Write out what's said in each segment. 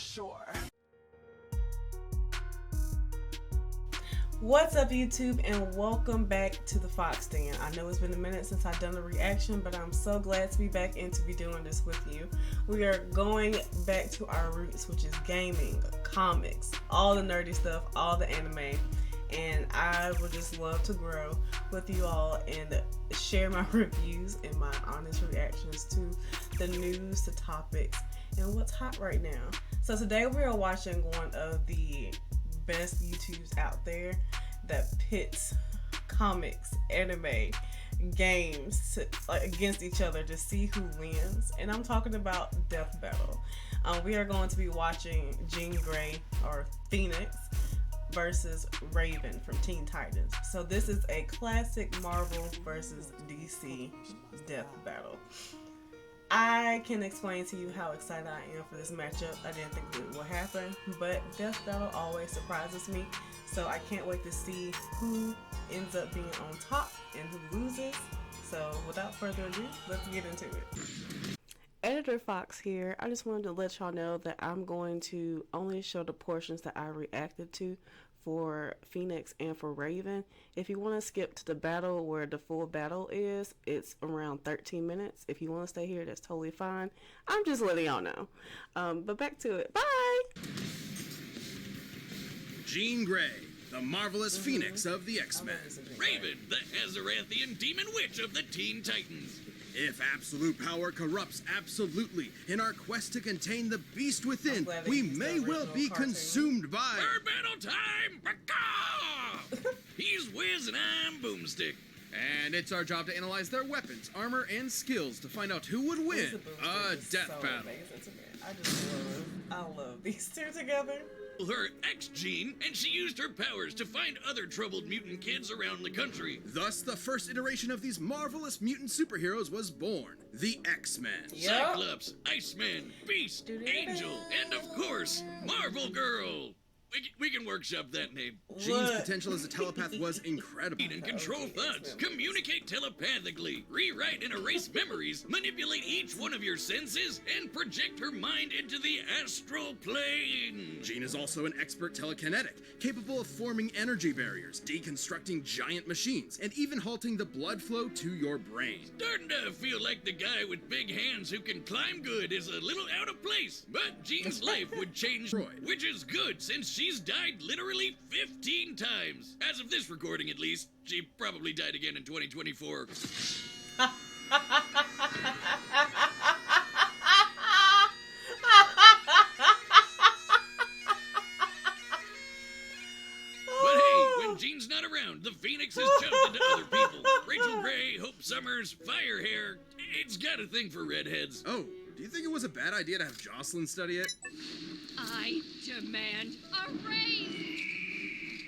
sure. What's up, YouTube, and welcome back to the Fox Den. I know it's been a minute since I've done a reaction, but I'm so glad to be back and to be doing this with you. We are going back to our roots, which is gaming, comics, all the nerdy stuff, all the anime, and I would just love to grow with you all and share my reviews and my honest reactions to the news, the topics, and what's hot right now. So today we are watching one of the best YouTubes out there that pits comics, anime, games against each other to see who wins, and I'm talking about Death Battle. We are going to be watching Jean Grey, or Phoenix, versus Raven from Teen Titans. So this is a classic Marvel versus DC Death Battle. I can explain to you how excited I am for this matchup. I didn't think it would happen, but Death Battle always surprises me. So I can't wait to see who ends up being on top and who loses. So without further ado, let's get into it. Editor Fox here. I just wanted to let y'all know that I'm going to only show the portions that I reacted to for Phoenix and for Raven. If you want to skip to the battle where the full battle is, it's around 13 minutes. If you want to stay here, that's totally fine. I'm just letting y'all know. But back to it. Bye! Jean Grey, the marvelous Phoenix of the X-Men. Raven, the Azaranthian demon witch of the Teen Titans. If absolute power corrupts absolutely, in our quest to contain the beast within, we may well be consumed by... Bird battle time! Baka! He's Wiz and I'm Boomstick. And it's our job to analyze their weapons, armor, and skills to find out who would win a death battle. I love these two together. Her ex-Jean, and she used her powers to find other troubled mutant kids around the country. Thus, the first iteration of these marvelous mutant superheroes was born, the X-Men. Yep. Cyclops, Iceman, Beast, Angel, and of course, Marvel Girl. We can workshop that name. Jean's potential as a telepath was incredible. And control thoughts, communicate telepathically, rewrite and erase memories, manipulate each one of your senses, and project her mind into the astral plane. Jean is also an expert telekinetic, capable of forming energy barriers, deconstructing giant machines, and even halting the blood flow to your brain. Starting to feel like the guy with big hands who can climb good is a little out of place, but Jean's life would change, which is good since she's died literally 15 times. As of this recording, at least. She probably died again in 2024. But hey, when Jean's not around, the Phoenix has jumped into other people. Rachel Gray, Hope Summers, Firehair. It's got a thing for redheads. Oh, do you think it was a bad idea to have Jocelyn study it? I demand a raise!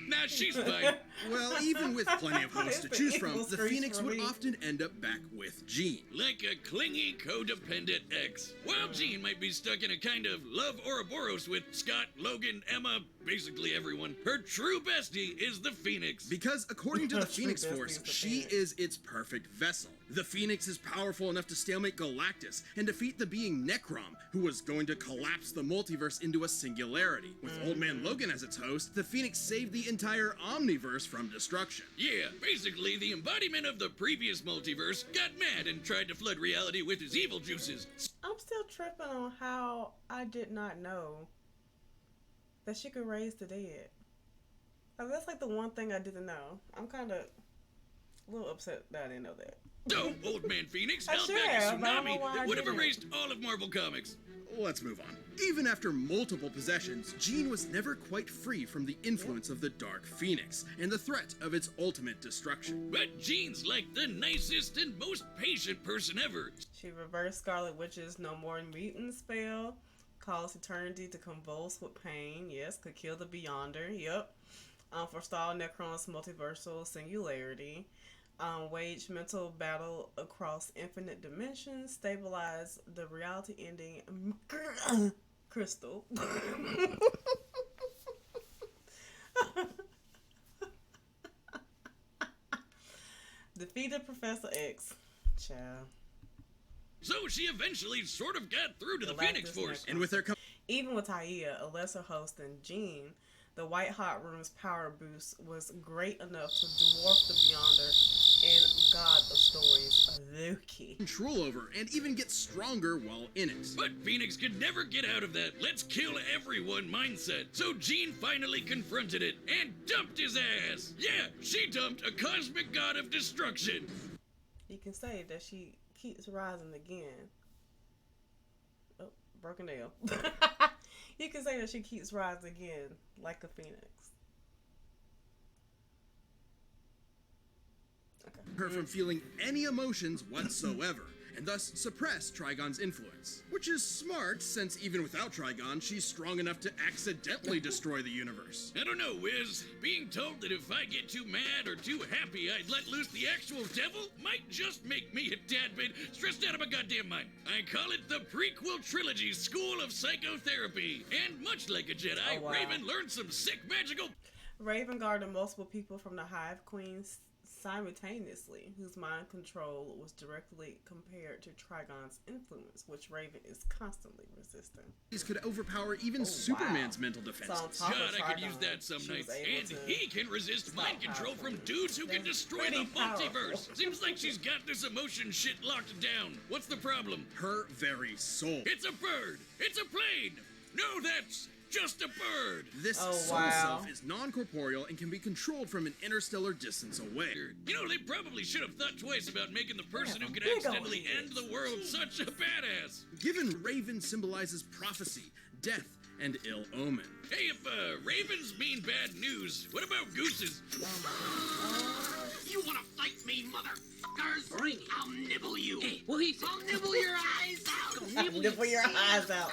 Nah, she's fine. Well, even with plenty of hosts to choose from, the Phoenix would often end up back with Jean. Like a clingy, codependent ex. While Jean might be stuck in a kind of love Ouroboros with Scott, Logan, Emma, basically everyone, her true bestie is the Phoenix. Because according to the Phoenix Force, she is its perfect vessel. The Phoenix is powerful enough to stalemate Galactus and defeat the being Necrom, who was going to collapse the multiverse into a singularity. With Old Man Logan as its host, the Phoenix saved the entire Omniverse from destruction. Yeah, basically the embodiment of the previous multiverse got mad and tried to flood reality with his evil juices. I'm still tripping on how I did not know that she could raise the dead. Like, that's like the one thing I didn't know. I'm kind of a little upset that I didn't know that. Oh, Old Man Phoenix I held should back a have, but I don't know tsunami why that I would have didn't. erased all of Marvel Comics. Let's move on. Even after multiple possessions, Jean was never quite free from the influence of the Dark Phoenix and the threat of its ultimate destruction. But Jean's like the nicest and most patient person ever. She reversed Scarlet Witch's No More Mutants spell, caused eternity to convulse with pain, yes, could kill the Beyonder, yep. Forestalled Necron's multiversal singularity, waged mental battle across infinite dimensions, stabilized the reality-ending crystal. Defeated Professor X. Child. So she eventually sort of got through to the Galactus Phoenix Force. Necron. And with their Even with Taia, a lesser host than Jean, the White Hot Room's power boost was great enough to dwarf the Beyonder and God of Stories, Loki. Control over and even get stronger while in it. But Phoenix could never get out of that let's kill everyone mindset. So Jean finally confronted it and dumped his ass. Yeah, she dumped a cosmic god of destruction. You can say that she keeps rising again. Oh, broken nail. You can say that she keeps rising again like a phoenix. Her from feeling any emotions whatsoever, and thus suppress Trigon's influence. Which is smart, since even without Trigon, she's strong enough to accidentally destroy the universe. I don't know, Wiz. Being told that if I get too mad or too happy I'd let loose the actual devil might just make me a tad bit stressed out of my goddamn mind. I call it the prequel trilogy School of Psychotherapy. And much like a Jedi, Oh, wow. Raven learned some sick magical... Raven guarded multiple people from the Hive Queens simultaneously, whose mind control was directly compared to Trigon's influence, which Raven is constantly resisting. These could overpower even Superman's mental defenses. So on top God, of I could Trigon, use that some she was nights. able And to he can resist stop mind control powerful. from dudes who can That's destroy the pretty powerful. multiverse. Seems like she's got this emotion shit locked down. What's the problem? Her very soul. It's a bird. It's a plane. No, that's just a bird. This Oh, soul wow. self is non-corporeal and can be controlled from an interstellar distance away. You know, they probably should have thought twice about making the person Yeah, who could big accidentally old end the world such a badass. Given Raven symbolizes prophecy, death, and ill omen. Hey, if ravens mean bad news, what about gooses? You wanna fight me, motherfuckers? Bring it. I'll nibble you. Hey, what he said? I'll nibble your eyes out. Nibble your eyes out.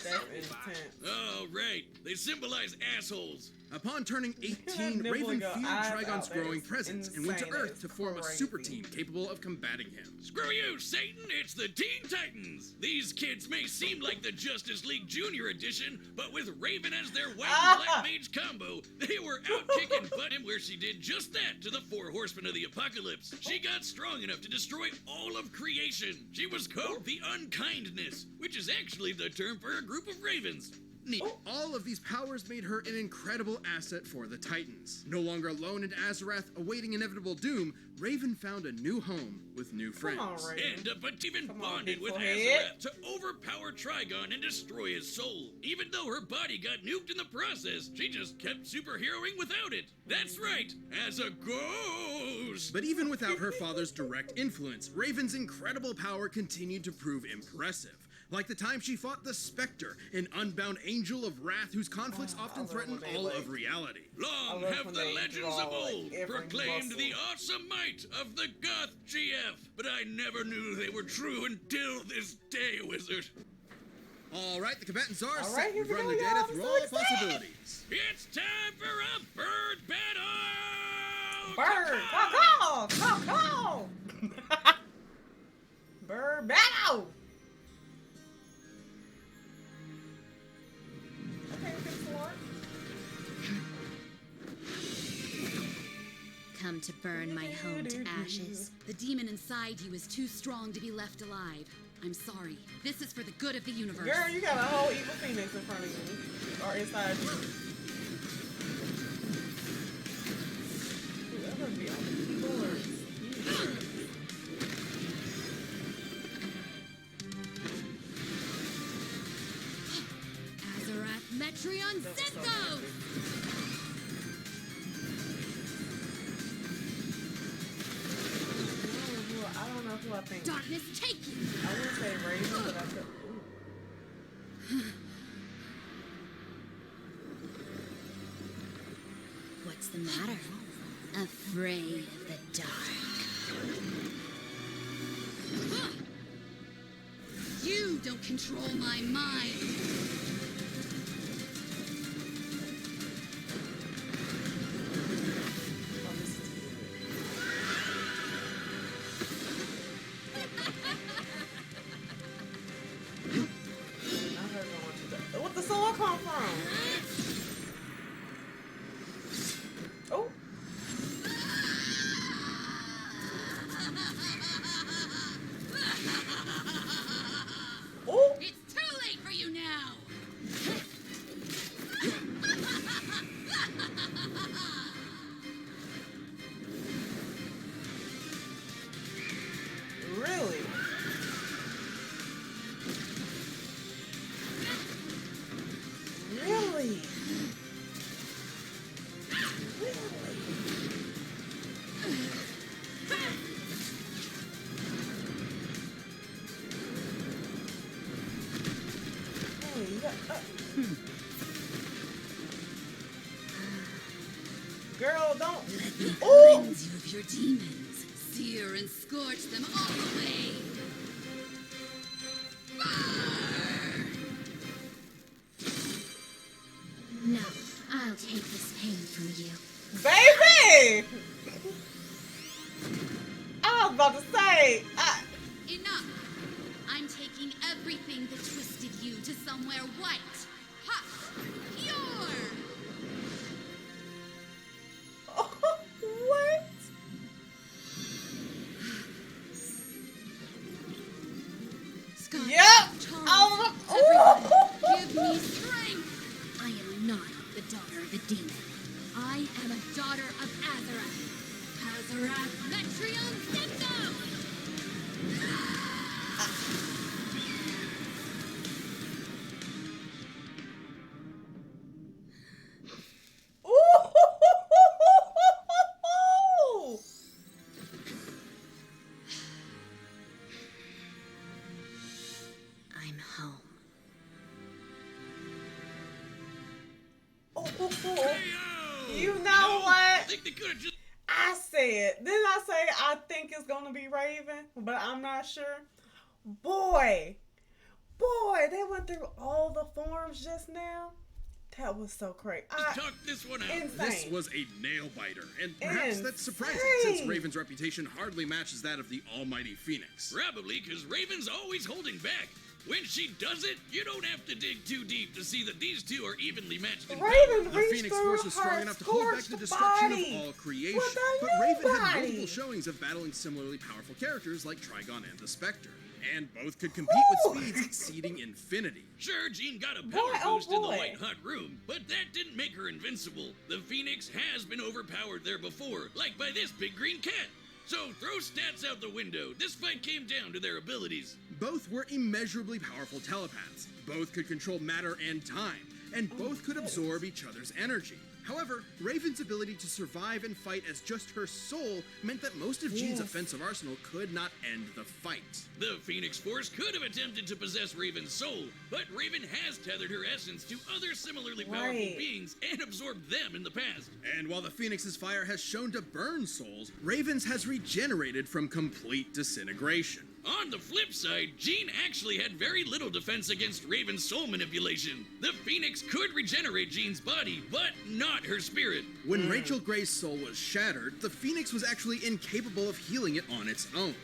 That's intense. Oh, right. They symbolize assholes. Upon turning 18, Nibbling Raven your feared eyes Trigon's out. That growing is presence and went to insane. That Earth is to form a crazy. super team capable of combating him. Screw you, Satan! It's the Teen Titans! These kids may seem like the Justice League Junior Edition, but with Raven as their white and black mage combo, they were out kicking butt, and where she did just that to the Four Horsemen of the Apocalypse. She got strong enough to destroy all of creation. She was called the Unkindness, which is actually the term for a group of ravens. Neat. All of these powers made her an incredible asset for the Titans. No longer alone in Azarath awaiting inevitable doom, Raven found a new home with new friends. Come on, Raven. But even Come on, bonded with Bigfoot. Azarath to overpower Trigon and destroy his soul. Even though her body got nuked in the process, she just kept superheroing without it. That's right, as a ghost. But even without her father's direct influence, Raven's incredible power continued to prove impressive. Like the time she fought the Spectre, an unbound angel of wrath whose conflicts often love threaten when they, all like- of reality. Long love have when the they legends draw, of like, old every proclaimed muscle. the awesome might of the Goth GF, but I never knew they were true until this day, Wizard. All right, the combatants are All set. right, here We've we run go, the y'all. data I'm through so all excited. possibilities. It's time for a bird battle! Bird, caw, caw, caw, caw. Bird battle. Okay, good sword. Come to burn my home to ashes. The demon inside you is too strong to be left alive. I'm sorry. This is for the good of the universe. Girl, you got a whole evil phoenix in front of you. Or inside you. Ooh, that must be on the keyboard. Azarath Metreon That was so Zenthos! I don't know who I think. Darkness take you! I would say Raven, but I could. Ooh. What's the matter? Afraid of the dark. You don't control my mind! Oh, this is good. I heard going to the. What the sword come from? Oh. Oh. It's too late for you now! Girl, don't. Let me Ooh. cleanse you of your demons. Sear and scorch them all away. No, I'll take this pain from you. Baby! I was about to say. Enough! I'm taking everything that twisted you to somewhere white, hot, pure! What? Scott, Yep. Charles, Oh. everyone, give me strength! I am not the daughter of a demon. I am a daughter of Azarath. Azarath Metrion Symptom! Ooh. I'm home. You know what? I think they could have just. I said, didn't I say I think it's gonna be Raven, but I'm not sure. Boy, they went through all the forms just now. That was so crazy. Talk this one out. Insane. This was a nail biter, and perhaps that's surprising since Raven's reputation hardly matches that of the almighty Phoenix. Probably because Raven's always holding back. When she does it, you don't have to dig too deep to see that these two are evenly matched in power. Raven The reached Phoenix through Force is strong her enough to hold back the scorched destruction body of all creation, with a but Raven new had body. multiple showings of battling similarly powerful characters like Trigon and the Spectre, and both could compete with speeds exceeding infinity. Sure, Jean got a Boy, power oh boost in the boy. White Hot Room, but that didn't make her invincible. The Phoenix has been overpowered there before, like by this big green cat. So throw stats out the window. This fight came down to their abilities. Both were immeasurably powerful telepaths. Both could control matter and time, and both could absorb each other's energy. However, Raven's ability to survive and fight as just her soul meant that most of Jean's offensive arsenal could not end the fight. The Phoenix Force could have attempted to possess Raven's soul, but Raven has tethered her essence to other similarly powerful Right. beings and absorbed them in the past. And while the Phoenix's fire has shown to burn souls, Raven's has regenerated from complete disintegration. On the flip side, Jean actually had very little defense against Raven's soul manipulation. The Phoenix could regenerate Jean's body, but not her spirit. When Rachel Gray's soul was shattered, the Phoenix was actually incapable of healing it on its own.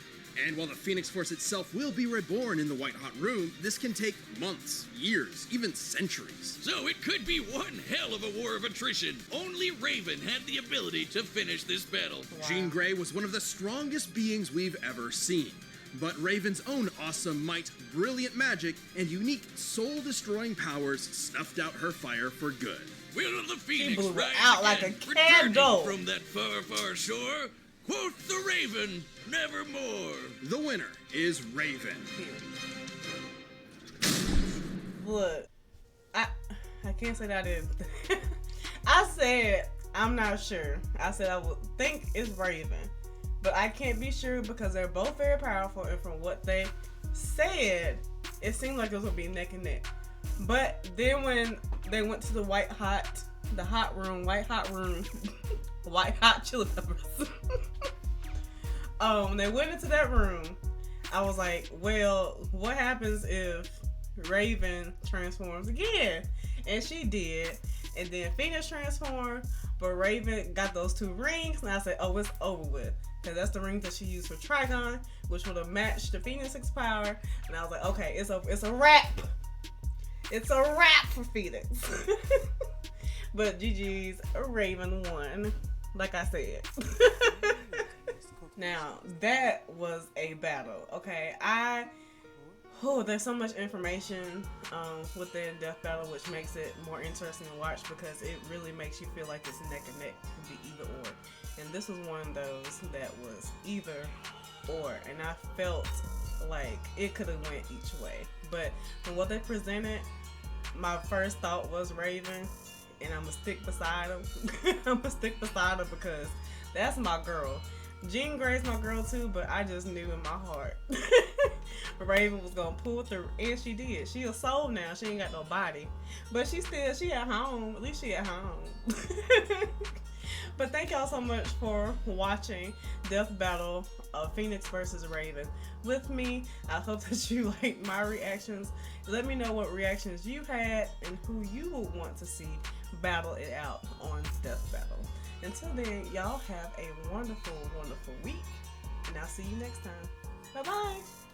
And while the Phoenix Force itself will be reborn in the White Hot Room, this can take months, years, even centuries. So it could be one hell of a war of attrition. Only Raven had the ability to finish this battle. Jean Grey was one of the strongest beings we've ever seen. But Raven's own awesome might, brilliant magic, and unique soul-destroying powers snuffed out her fire for good. Will the Phoenix blew her rise out like again, a returning candle. from that far, far shore? Quoth the Raven, nevermore. The winner is Raven. Look, I can't say that I didn't. I said I'm not sure. I said I would think it's Raven, but I can't be sure because they're both very powerful, and from what they said, it seemed like it was gonna be neck and neck. But then when they went to the white hot room, white hot chili peppers. When they went into that room, I was like, well, what happens if Raven transforms again? And she did. And then Phoenix transformed, but Raven got those two rings, and I said, oh, it's over with. Because that's the rings that she used for Trigon, which would have matched the Phoenix's power. And I was like, okay, it's a wrap. It's a wrap for Phoenix. But GG's, Raven won, like I said. Now, that was a battle, okay? There's so much information within Death Battle, which makes it more interesting to watch because it really makes you feel like it's neck and neck. It could be either or. And this was one of those that was either or. And I felt like it could have went each way. But from what they presented, my first thought was Raven. And I'm going to stick beside him. I'm going to stick beside her because that's my girl. Jean Grey's my girl too, but I just knew in my heart Raven was gonna pull through, and she did. She a soul now. She ain't got no body, but she at home. At least she at home. But thank y'all so much for watching Death Battle of Phoenix versus Raven with me. I hope that you like my reactions. Let me know what reactions you had and who you would want to see battle it out on Death Battle. Until then, y'all have a wonderful, wonderful week, and I'll see you next time. Bye-bye.